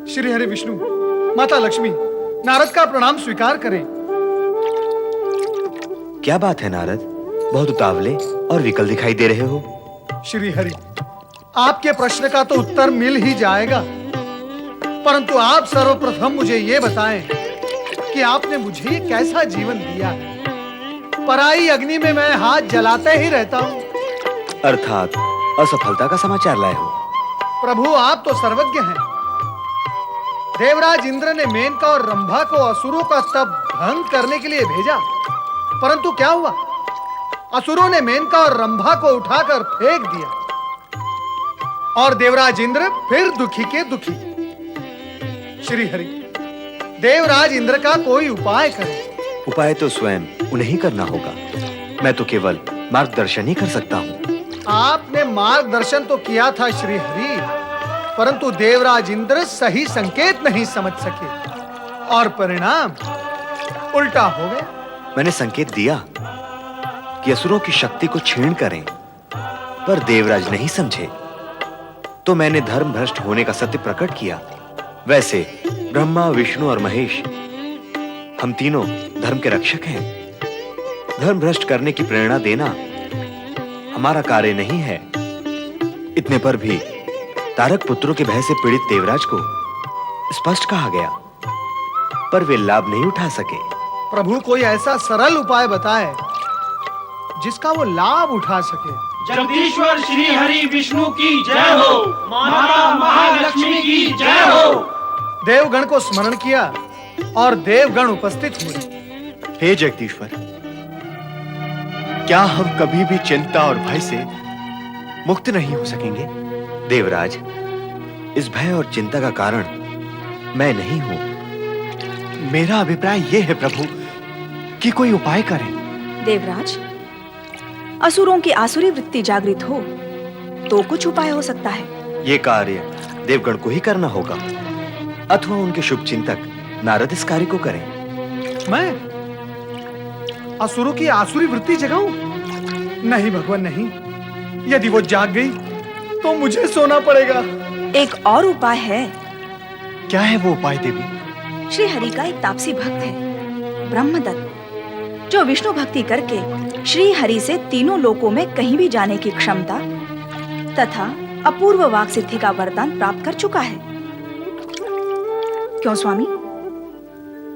श्री हरि विष्णु, माता लक्ष्मी, नारद का प्रणाम स्वीकार करें। क्या बात है नारद, बहुत उतावले और विकल दिखाई दे रहे हो। श्री हरि, आपके प्रश्न का तो उत्तर मिल ही जाएगा, परंतु आप सर्वप्रथम मुझे ये बताएं कि आपने मुझे ये कैसा जीवन दिया। पराई अग्नि में मैं हाथ जलाते ही रहता हूं। अर्थात असफलता का समाचार लाए हो। प्रभु, आप तो सर्वज्ञ हैं। देवराज इंद्र ने मेनका और रंभा को असुरों का तप भंग करने के लिए भेजा, परंतु क्या हुआ? असुरों ने मेनका और रंभा को उठाकर फेंक दिया और देवराज इंद्र फिर दुखी के दुखी। श्री हरि, देवराज इंद्र का कोई उपाय करें। उपाय तो स्वयं उन्हें ही करना होगा, मैं तो केवल मार्गदर्शन ही कर सकता हूँ। आपने मार्गदर्शन तो किया था श्री हरि, परंतु देवराज इंद्र सही संकेत नहीं समझ सके और परिणाम उल्टा हो गया। मैंने संकेत दिया कि असुरों की शक्ति को क्षीण करें, पर देवराज नहीं समझे, तो मैंने धर्म भ्रष्ट होने का सत्य प्रकट किया। वैसे ब्रह्मा, विष्णु और महेश, हम तीनों धर्म के रक्षक हैं। धर्म भ्रष्ट करने की प्रेरणा देना हमारा कार्य नहीं है। इतने पर भी तारक पुत्रों के भय से पीड़ित देवराज को स्पष्ट कहा गया, पर वे लाभ नहीं उठा सके। प्रभु, कोई ऐसा सरल उपाय बताए जिसका वो लाभ उठा सके। जगदीश्वर श्री हरि विष्णु की जय हो, माता महालक्ष्मी की जय हो। देवगण को स्मरण किया और देवगण उपस्थित हुए। हे जगदीश्वर, क्या हम कभी भी चिंता और भय से मुक्त नहीं हो सकेंगे? देवराज, इस भय और चिंता का कारण मैं नहीं हूं। मेरा अभिप्राय यह है प्रभु कि कोई उपाय करें। देवराज, असुरों की आसुरी वृत्ति जागृत हो तो कुछ उपाय हो सकता है। ये कार्य देवगण को ही करना होगा, अथवा उनके शुभ चिंतक नारद इस कार्य को करें। मैं असुरों की आसुरी वृत्ति जगाऊं? नहीं भगवान, नहीं। यदि वो जाग गई तो मुझे सोना पड़ेगा। एक और उपाय है। क्या है वो उपाय देवी? श्री हरि का एक तापसी भक्त है, ब्रह्मदत्त, जो विष्णु भक्ति करके श्री हरि से तीनों लोकों में कहीं भी जाने की क्षमता तथा अपूर्व वाक सिद्धि का वरदान प्राप्त कर चुका है। क्यों स्वामी,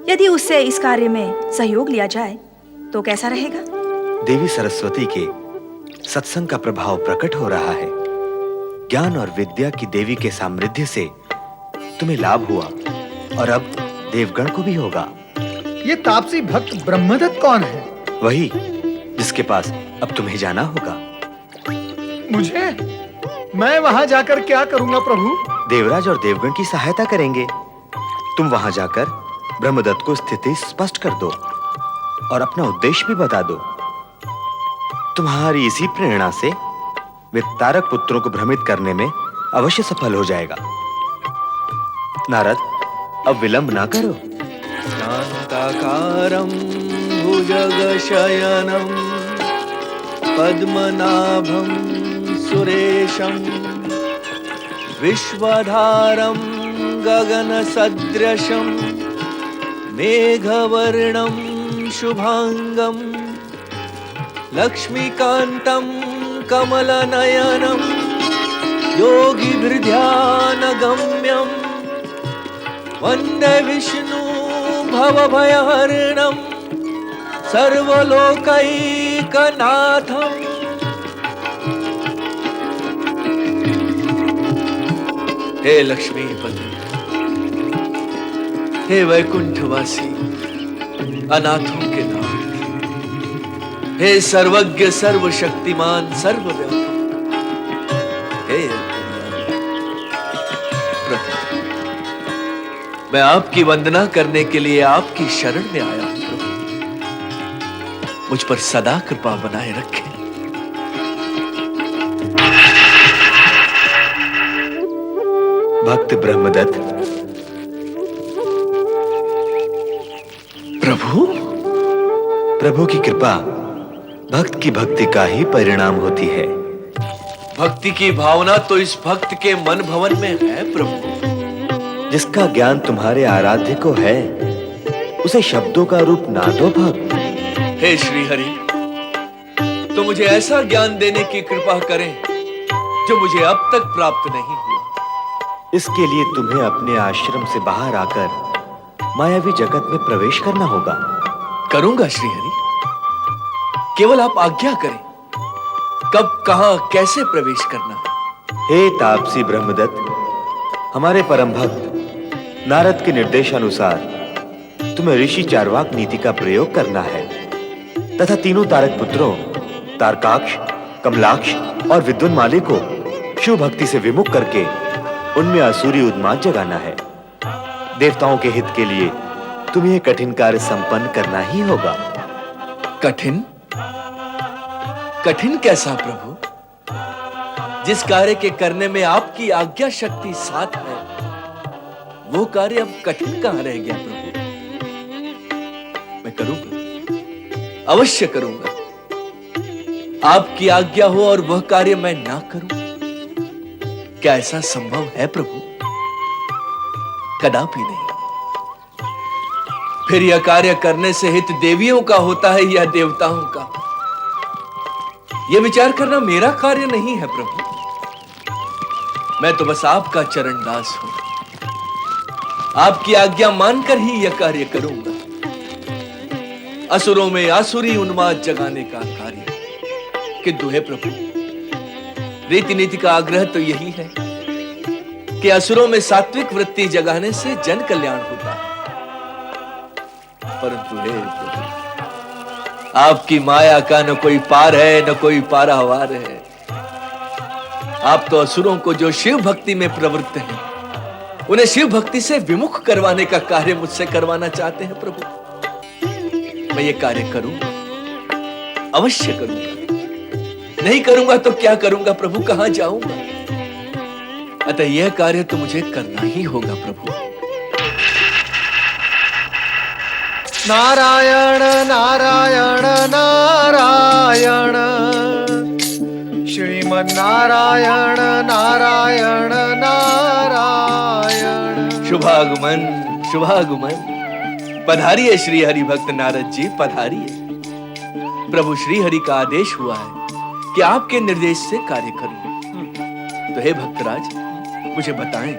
यदि उससे इस कार्य में सहयोग लिया जाए तो कैसा रहेगा? देवी सरस्वती के सत्संग का प्रभाव प्रकट हो रहा है। ज्ञान और विद्या की देवी के सामर्थ्य से तुम्हें लाभ हुआ और अब देवगण को भी होगा। ये तापसी भक्त ब्रह्मदत्त कौन है? वही जिसके पास अब तुम्हें जाना होगा। मुझे? मैं वहां जाकर क्या करूंगा प्रभु? देवराज और देवगण की सहायता करेंगे। तुम वहां जाकर ब्रह्मदत्त को स्थिति स्पष्ट कर दो और अपना उद्देश्य भी बता दो। तुम्हारी इसी प्रेरणा से वे तारक पुत्रों को भ्रमित करने में अवश्य सफल हो जाएगा। नारद, अब विलंब ना करो। शांताकारं भुजगशयनं पद्मनाभं सुरेशं विश्वधारं गगनसदृशं मेघवर्णं शुभांगं लक्ष्मीकान्तं कमलनयनं योगिभिर्ध्यानगम्यं वन्दे विष्णु भवभयहरणं सर्वलोकैकनाथम्। हे लक्ष्मीपति, हे वैकुंठवासी, अनाथों के नाथ, हे सर्वज्ञ सर्वशक्तिमान सर्वव्यापक, हे प्रभु, मैं आपकी वंदना करने के लिए आपकी शरण में आया हूं प्रभु। मुझ पर सदा कृपा बनाए रखें। भक्त ब्रह्मदत्त। प्रभु, प्रभु की कृपा भक्त की भक्ति का ही परिणाम होती है। भक्ति की भावना तो इस भक्त के मन भवन में है प्रभु। जिसका ज्ञान तुम्हारे आराध्य को है, उसे शब्दों का रूप ना दो भक्त। हे श्री हरि, तो मुझे ऐसा ज्ञान देने की कृपा करें जो मुझे अब तक प्राप्त नहीं हुआ। इसके लिए तुम्हें अपने आश्रम से बाहर आकर मायावी जगत में प्रवेश करना होगा। करूंगा श्री हरि, केवल आप आज्ञा करें। कब, कहां, कैसे प्रवेश करना? हे तापसी ब्रह्मदत्त, हमारे परम भक्त नारद के निर्देशानुसार तुम्हें ऋषि चारवाक नीति का प्रयोग करना है तथा तीनों तारक पुत्रों तारकाक्ष, कमलाक्ष और विद्युन्माली को शिव भक्ति से विमुख करके उनमें असुरी उन्माद जगाना है। देवताओं के हित के लिए तुम्हें यह कठिन कार्य संपन्न करना ही होगा। कठिन? कठिन कैसा प्रभु? जिस कार्य के करने में आपकी आज्ञा शक्ति साथ है, वो कार्य अब कठिन कहां रह गया प्रभु? मैं करूंगा, अवश्य करूंगा। आपकी आज्ञा हो और वह कार्य मैं ना करूं, क्या ऐसा संभव है प्रभु? कदापि नहीं। फिर यह कार्य करने से हित देवियों का होता है या देवताओं का, यह विचार करना मेरा कार्य नहीं है प्रभु। मैं तो बस आपका चरणदास हूं। आपकी आज्ञा मानकर ही यह कार्य करूंगा। असुरों में आसुरी उन्माद जगाने का कार्य। किंतु हे प्रभु, रीति नीति का आग्रह तो यही है कि असुरों में सात्विक वृत्ति जगाने से जन कल्याण होता है। परंतु हे प्रभु, आपकी माया का न कोई पार है न कोई पारावार है। आप तो असुरों को जो शिव भक्ति में प्रवृत्त हैं, उन्हें शिव भक्ति से विमुख करवाने का कार्य मुझसे करवाना चाहते हैं प्रभु। मैं ये कार्य करूंगा, अवश्य करूंगा। नहीं करूंगा तो क्या करूंगा प्रभु, कहां जाऊंगा? अतः यह कार्य तो मुझे करना ही होगा प्रभु। नारायण नारायण नारायण, श्रीमन नारायण नारायण नारायण। शुभागमन, शुभागमन। पधारिए श्री हरि भक्त नारद जी, पधारिए। प्रभु श्री हरि का आदेश हुआ है कि आपके निर्देश से कार्य करूं। तो हे भक्तराज, मुझे बताएं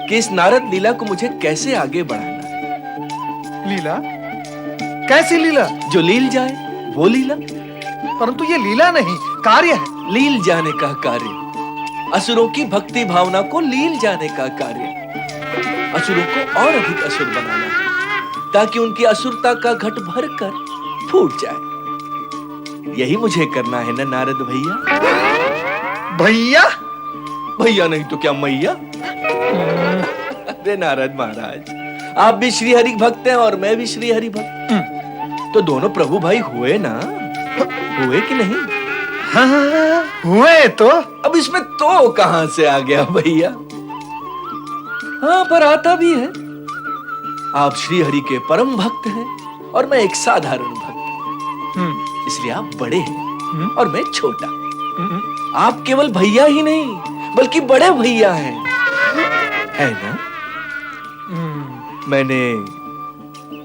कि इस नारद लीला को मुझे कैसे आगे बढ़ाना है। लीला? कैसी लीला? जो लील जाए वो लीला। परंतु ये लीला नहीं, कार्य है। लील जाने का कार्य, असुरों की भक्ति भावना को लील जाने का कार्य। असुरों को और अधिक असुर बनाना, ताकि उनकी असुरता का घट भरकर फूट जाए। यही मुझे करना है ना नारद भैया? भैया? भैया नहीं तो क्या मैया? अरे नारद महाराज, आप भी श्री हरि भक्त हैं और मैं भी श्री हरि भक्त, तो दोनों प्रभु भाई हुए ना? हुए कि नहीं? हाँ, हुए तो। अब इसमें तो कहां से आ गया भैया? हाँ, पर आता भी है। आप श्री हरि के परम भक्त हैं और मैं एक साधारण भक्त, इसलिए आप बड़े हैं और मैं छोटा। आप केवल भैया ही नहीं बल्कि बड़े भैया हैं, है ना? मैंने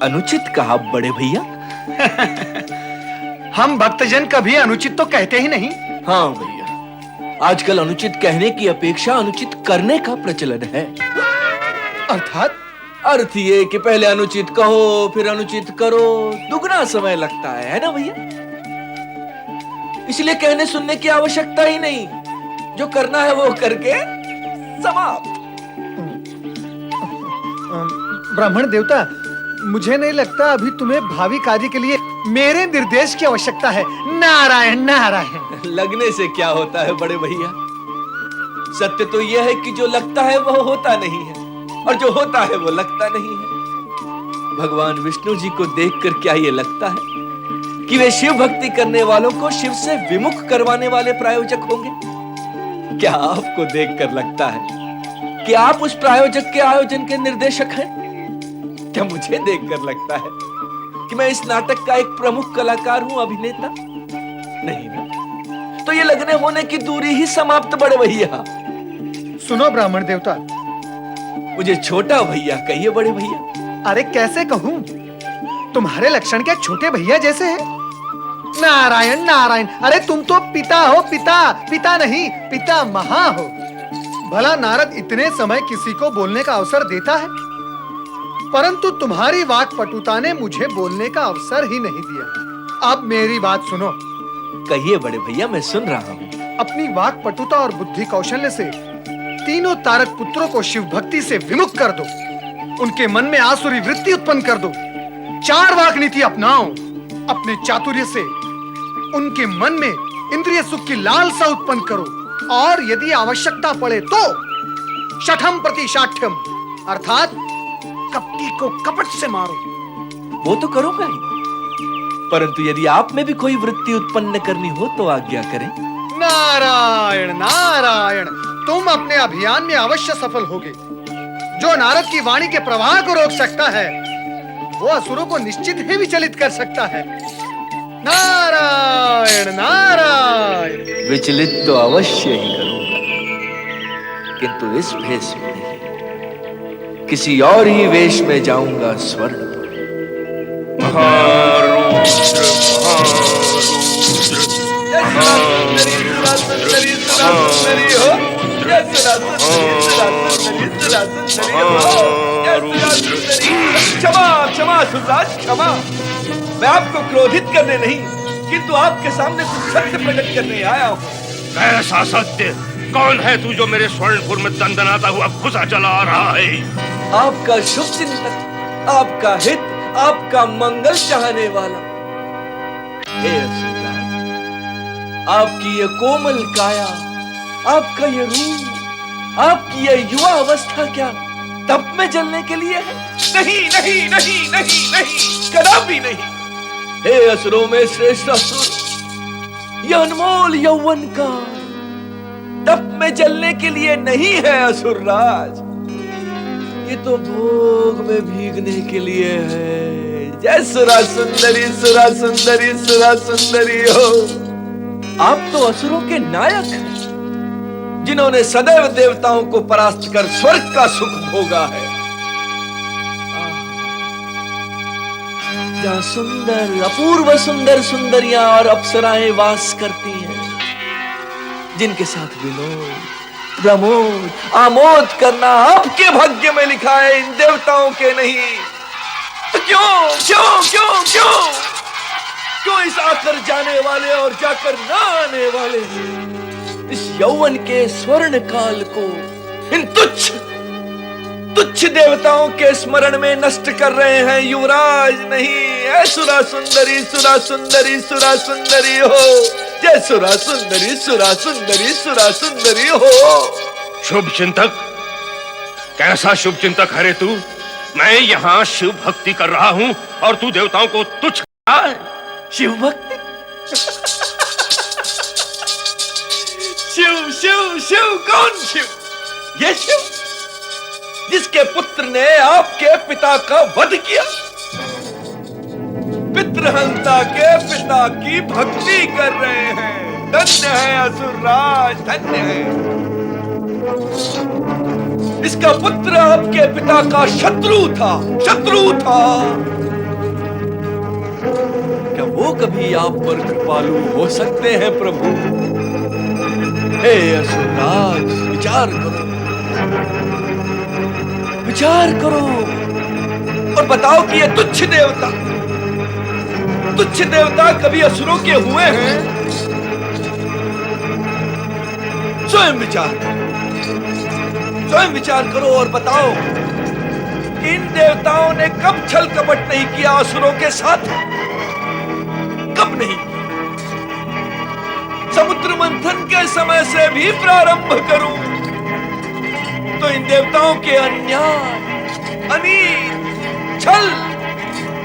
अनुचित कहा बड़े भैया? हम भक्तजन कभी अनुचित तो कहते ही नहीं। हाँ भैया, आजकल अनुचित कहने की अपेक्षा अनुचित करने का प्रचलन है। अर्थात? अर्थ ये कि पहले अनुचित कहो फिर अनुचित करो, दुगना समय लगता है ना भैया? इसलिए कहने सुनने की आवश्यकता ही नहीं, जो करना है वो करके समाप्त। ब्राह्मण देवता, मुझे नहीं लगता अभी तुम्हें भावी कार्य के लिए मेरे निर्देश की आवश्यकता है। नारायण नारायण। लगने से क्या होता है बड़े भैया? सत्य तो यह है कि जो लगता है वह होता नहीं है और जो होता है वो लगता नहीं है। भगवान विष्णु जी को देखकर क्या ये लगता है कि वे शिव भक्ति करने वालों को शिव से विमुख करवाने वाले प्रायोजक होंगे? क्या आपको देखकर लगता है कि आप उस प्रायोजक के आयोजन के निर्देशक हैं? क्या मुझे देखकर लगता है कि मैं इस नाटक का एक प्रमुख कलाकार हूं, अभिनेता? नहीं ना? तो ये लगने होने की दूरी ही समाप्त बड़े भैया। सुनो ब्राह्मण देवता, मुझे छोटा भैया कहिए बड़े भैया। अरे कैसे कहूं, तुम्हारे लक्षण क्या छोटे भैया जैसे हैं? नारायण नारायण, अरे तुम तो पिता हो, पिता, पिता नहीं पिता महा हो। भला नारद इतने समय किसी को बोलने का अवसर देता है, परंतु तुम्हारी वाक्पटुता ने मुझे बोलने का अवसर ही नहीं दिया। अब मेरी बात सुनो। कहिए बड़े भैया, मैं सुन रहा हूँ। अपनी वाक्पटुता और बुद्धि कौशल्य से तीनों तारक पुत्रों को शिव भक्ति से विमुख कर दो, उनके मन में आसुरी वृत्ति उत्पन्न कर दो। 4 वाक नीति अपनाओ, अपने चातुर्य से उनके मन में इंद्रिय सुख की लालसा उत्पन्न करो, और यदि आवश्यकता पड़े तो शठम प्रति शाठ्यम, अर्थात कपटी को कपट से मारो। वो तो करूंगा ही, परंतु यदि आप में भी कोई वृत्ति उत्पन्न करनी हो तो आज्ञा करें। नारायण नारायण, तुम अपने अभियान में अवश्य सफल होगे। जो नारद की वाणी के प्रवाह को रोक सकता है, वो असुरों को निश्चित ही विचलित कर सकता है। नारायण नारायण। विचलित तो अवश्य ही करूंगा, किंतु इस भेष में नहीं, किसी और ही वेश में जाऊंगा स्वर्ण पर। क्षमा क्षमा सुरराज क्षमा, मैं आपको क्रोधित करने नहीं, किंतु आपके सामने कुछ सत्य प्रकट करने आया हूँ। कैसा सत्य? कौन है तू जो मेरे स्वर्णपुर में दंदनाता हुआ घुसा चला आ रहा है? आपका शुभ चिंतक, आपका हित, आपका मंगल चाहने वाला। हे असुरराज, आपकी ये कोमल काया, आपका ये रूप, आपकी ये युवा अवस्था क्या तप में जलने के लिए है? नहीं नहीं नहीं नहीं नहीं, कदापि नहीं। हे असुरों में श्रेष्ठ असुर, ये अनमोल यौवन का तप में जलने के लिए नहीं है असुरराज, ये तो भोग में भीगने के लिए है। जय सुरा सुंदरी सुरा सुंदरी सुरा सुंदरी हो। आप तो असुरों के नायक हैं, जिन्होंने सदैव देवताओं को परास्त कर स्वर्ग का सुख भोगा है। जहां सुंदर अपूर्व सुंदर सुंदरियां और अप्सराएं वास करती हैं, जिनके साथ विनोद, प्रमोद, आमोद करना आपके भाग्य में लिखा है, इन देवताओं के नहीं। तो क्यों क्यों क्यों क्यों क्यों इस आकर जाने वाले और जाकर ना आने वाले इस यौवन के स्वर्ण काल को इन तुच्छ तुच्छ देवताओं के स्मरण में नष्ट कर रहे हैं युवराज? नहीं, ऐ सुरा सुंदरी सुरा सुंदरी सुरा सुंदरी हो। जय सुरा सुंदरी सुरा सुंदरी सुरा सुंदरी हो। शुभ चिंतक, कैसा शुभ चिंतक है रे तू? मैं यहाँ शिव भक्ति कर रहा हूँ और तू देवताओं को तुच्छ कह रहा है। शिव भक्ति? शिव शिव शिव कौन शिव? ये शिव जिसके पुत्र ने आपके पिता का वध किया, पितृहंता के पिता की भक्ति कर रहे हैं। धन्य है असुरराज, धन्य है। इसका पुत्र आपके पिता का शत्रु था, शत्रु था। क्या वो कभी आप पर कृपालु हो सकते हैं प्रभु? हे असुरराज, विचार करो, विचार करो और बताओ कि ये तुच्छ देवता कभी असुरों के हुए हैं? स्वयं विचार करो और बताओ कि इन देवताओं ने कब छल कपट नहीं किया असुरों के साथ? कब नहीं? समुद्र मंथन के समय से भी प्रारंभ करूं तो इन देवताओं के अन्याय, अनीत, छल,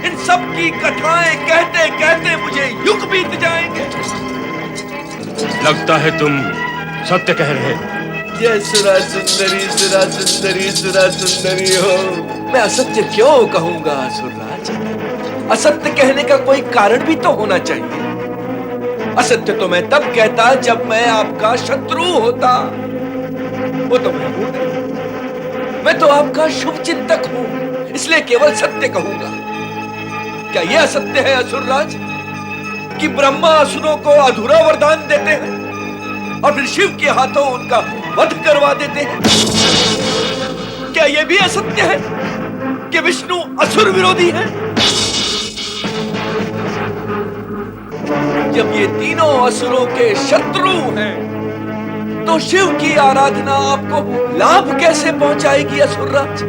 इन सब की कथाएं कहते कहते मुझे युग बीत जाएंगे। लगता है तुम सत्य कह रहे हो। जय सुरा सुंदरी सुरा सुंदरी सुरा सुंदरी हो। मैं असत्य क्यों कहूंगा असुरराज? असत्य कहने का कोई कारण भी तो होना चाहिए। असत्य तो मैं तब कहता जब मैं आपका शत्रु होता। वो तो मैं हूं नहीं। मैं तो आपका शुभ चिंतक हूं, इसलिए केवल सत्य कहूंगा। क्या यह असत्य है असुरराज कि ब्रह्मा असुरों को अधूरा वरदान देते हैं और फिर शिव के हाथों उनका वध करवा देते हैं? क्या यह भी असत्य है कि विष्णु असुर विरोधी है? जब ये तीनों असुरों के शत्रु हैं, तो शिव की आराधना आपको लाभ कैसे पहुंचाएगी असुरराज?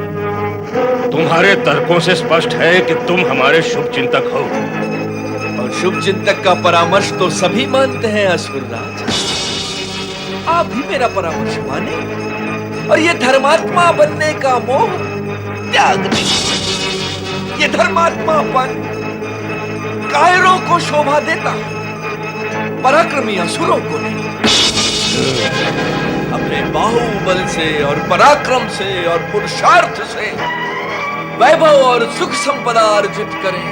तुम्हारे तर्कों से स्पष्ट है कि तुम हमारे शुभ चिंतक हो। और शुभ चिंतक का परामर्श तो सभी मानते हैं असुरराज। आप भी मेरा परामर्श माने और ये धर्मात्मा बनने का मोह त्याग दीजिए। ये धर्मात्मापन कायरों को शोभा देता है, पराक्रमी असुरों को नहीं। अपने बाहुबल से और पराक्रम से और पुरुषार्थ से वैभव और सुख संपदा अर्जित करें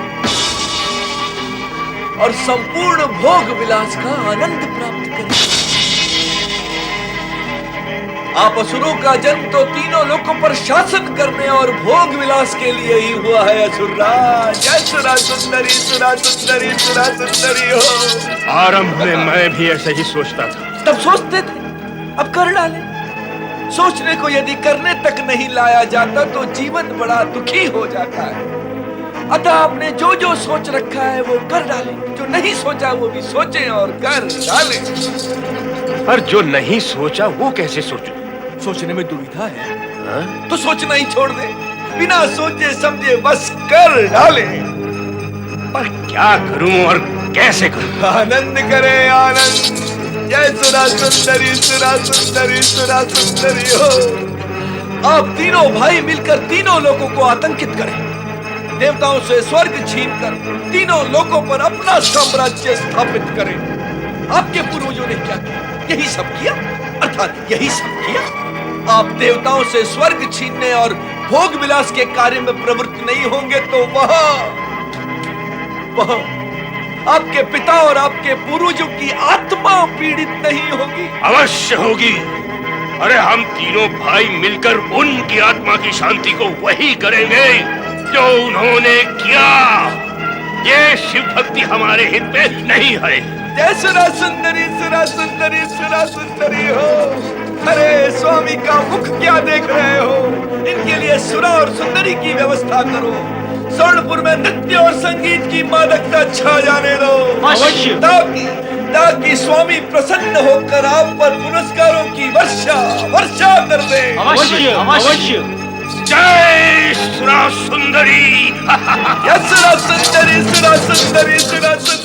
और संपूर्ण भोग विलास का आनंद प्राप्त करें। आप असुरों का जन्म तो तीनों लोकों पर शासन करने और भोग विलास के लिए ही हुआ है असुरराज। जय सुरा सुंदरी सुरा सुंदरी सुरा सुंदरी हो। आरंभ में मैं भी ऐसे ही सोचता था। तब सोचते थे, अब कर डाले। सोचने को यदि करने तक नहीं लाया जाता तो जीवन बड़ा दुखी हो जाता है। अतः आपने जो जो सोच रखा है वो कर डाले, जो नहीं सोचा वो भी सोचे और कर डाले। पर जो नहीं सोचा वो कैसे सोचूं? सोचने में दुविधा है तो सोचना ही छोड़ दे, बिना सोचे समझे बस कर डाले। पर क्या करूं और कैसे करूं? आनंद करे आनंद। जय सुरा सुंदरी सुरा सुंदरी सुरा सुंदरी हो। आप तीनों भाई मिलकर तीनों लोगों को आतंकित करें, देवताओं से स्वर्ग छीनकर तीनों लोकों पर अपना साम्राज्य स्थापित करें। आपके पूर्वजों ने क्या किया? यही सब किया, अर्थात यही सब किया। आप देवताओं से स्वर्ग छीनने और भोग विलास के कार्य में प्रवृत्त नहीं होंगे तो वह आपके पिता और आपके पूर्वजों की आत्मा पीड़ित नहीं होगी? अवश्य होगी। अरे हम तीनों भाई मिलकर उनकी आत्मा की शांति को वही करेंगे जो उन्होंने किया। ये शिव भक्ति हमारे हित में नहीं है। जय सुरा सुंदरी सुरा सुंदरी सुरा सुंदरी हो। अरे स्वामी का मुख क्या देख रहे हो? इनके लिए सुरा और सुंदरी की व्यवस्था करो। स्वर्णपुर में नृत्य और संगीत की मादकता छा जाने दो, अवश्य। ताकि स्वामी प्रसन्न होकर आप पर पुरस्कारों की वर्षा कर दे। अवश्य अवश्य। जय सुरा सुंदरी। सुरा सुंदरी सुरा सुंदरी सुरा सुंदरी।